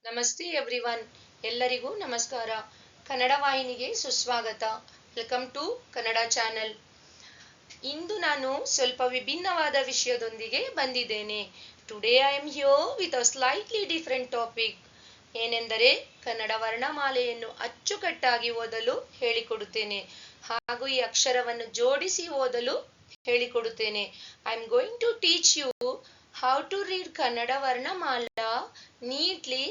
ನಮಸ್ತೆ ಎವ್ರಿವನ್, ಎಲ್ಲರಿಗೂ ನಮಸ್ಕಾರ. ಕನ್ನಡ ವಾಹಿನಿಗೆ ಸುಸ್ವಾಗತ. Welcome to Kannada channel. ಇಂದು ನಾನು ಸ್ವಲ್ಪ ವಿಭಿನ್ನವಾದ ವಿಷಯದೊಂದಿಗೆ ಬಂದಿದ್ದೇನೆ. Today I am here with a slightly different topic. ಏನೆಂದರೆ ಕನ್ನಡ ವರ್ಣಮಾಲೆಯನ್ನು ಅಚ್ಚುಕಟ್ಟಾಗಿ ಓದಲು ಹೇಳಿಕೊಡುತ್ತೇನೆ ಹಾಗೂ ಈ ಅಕ್ಷರವನ್ನು ಜೋಡಿಸಿ ಓದಲು ಹೇಳಿಕೊಡುತ್ತೇನೆ. I am going to teach you how to read Kannada Varnamala neatly,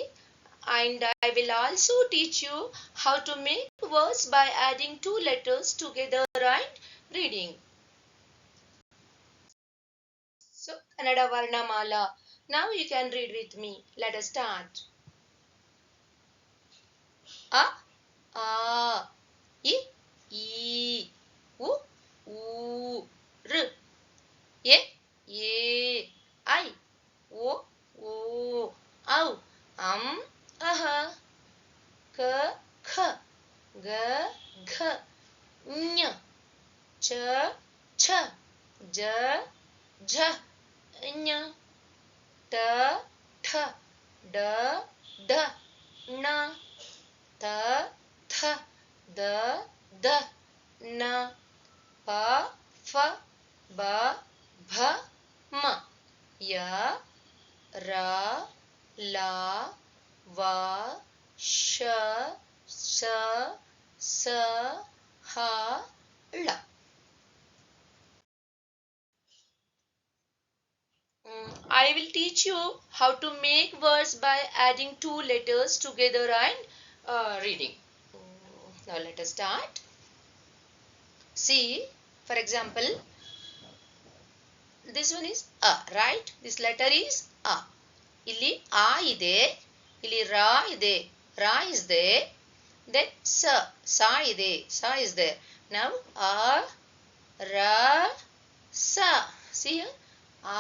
and I will also teach you how to make words by adding two letters together and reading. So Kannada Varnamala. Now you can read with me. Let us start. A, I, U, R, E, I, O, Au, Aha, K, Kh, G, Gh, Ny, Ch, Ch, J, Jh, Ny, T, Th, D, D, N, T, Th, D, D, N, P, F, B, B, M, Y, R, L, V, Sh, S, S, H, L. I will teach you how to make words by adding two letters together and reading. Now let us start. See, for example, this one is A, right? This letter is A. Illi A ide, illi Ra ide, Ra is there. Then Sa ide, Sa is there. Now A, Ra, Sa. See here?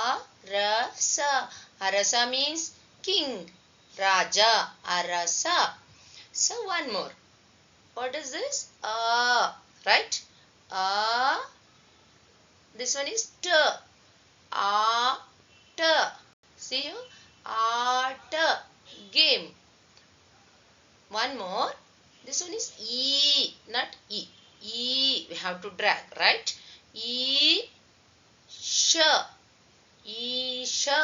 A, Ra, Sa. Arasa means king. Raja, Arasa. So one more. What is this? Right? This one is T. T. See here? Art. Game. One more. This one is E, not E. E, we have to drag, right? E, Sh. Isha.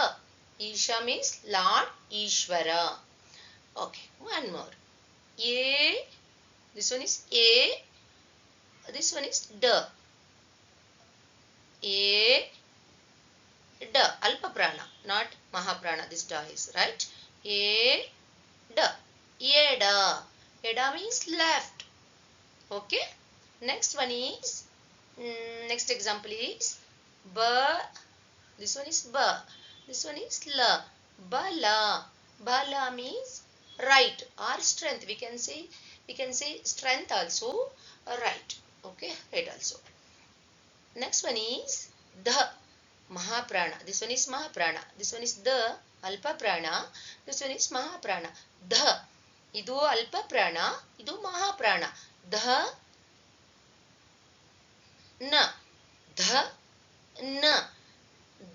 Isha means Lord Ishvara. Okay, one more. A. This one is A. This one is D. A. D. Alpa prana, not Mahaprana. This Da is, right? A. D. Eda. Eda means left. Okay. Next one is, next example is B. This one is B. This one is L. Bala. Bala means right or strength. We can say strength also, right. Okay, right also. Next one is the Mahaprana. This one is Mahaprana. This one is the Alpa Prana. This one is Mahaprana. The. Idu Alpa Prana. Idu Mahaprana. The. Na. The. Na.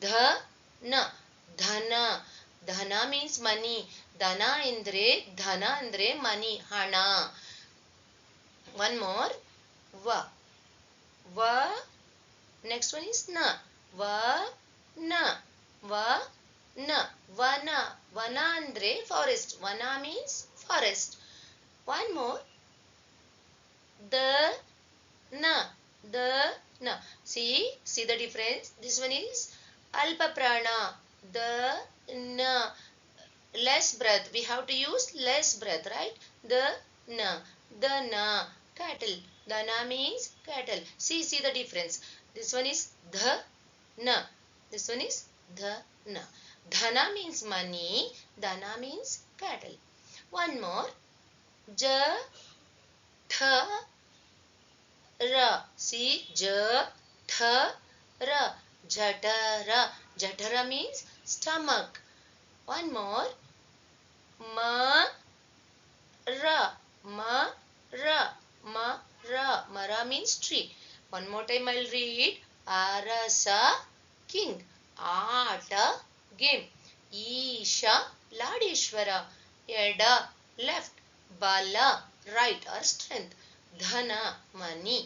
The. Na. Dhana. Dhana means money. Dhana andre money. Hana. One more. Va. Va. Next one is na. Va. Na. Va. Na. Vana. Vana andre forest. Vana means forest. One more. The. Na. The. Na. See the difference. This one is Alpa Prana. The. Na. Less breath. We have to use less breath, right? The. Na. The. Na. Cattle. The na means cattle. See the difference. This one is the na. This one is the na. Dhana means money. Dhana means cattle. One more. Ja, tha, ra. See, ja, tha, ra. Jatara. Jatara means stomach. One more. Ma, ra. Ma, ra. Ma, ra. Mara means tree. One more time I'll read. Arasa, king. Ata, game. Isha, Ladeshwara. ಎಡ left, ಬಲ right or strength, ಧನ money,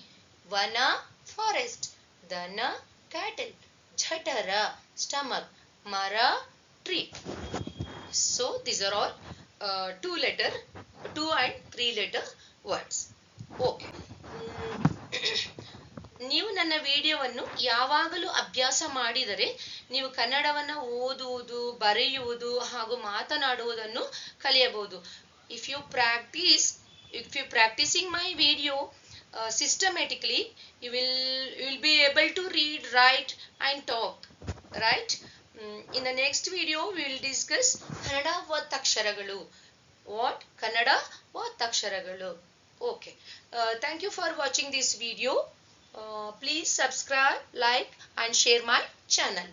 ವನ forest, ದನ cattle, ಜಠರ stomach, ಮರ tree. So these are all 2 and 3 letter words. Okay. ನೀವು ನನ್ನ ವಿಡಿಯೋವನ್ನು ಯಾವಾಗಲೂ ಅಭ್ಯಾಸ ಮಾಡಿದರೆ ನೀವು ಕನ್ನಡವನ್ನು ಓದುವುದು, ಬರೆಯುವುದು ಹಾಗೂ ಮಾತನಾಡುವುದನ್ನು ಕಲಿಯಬಹುದು. If you practicing my video systematically, you will be able to read, write and talk, right? In the next video we will discuss kannada ಒತ್ತಕ್ಷರಗಳು. What? kannada ಒತ್ತಕ್ಷರಗಳು. Okay. Thank you for watching this video. Please subscribe, like and share my channel.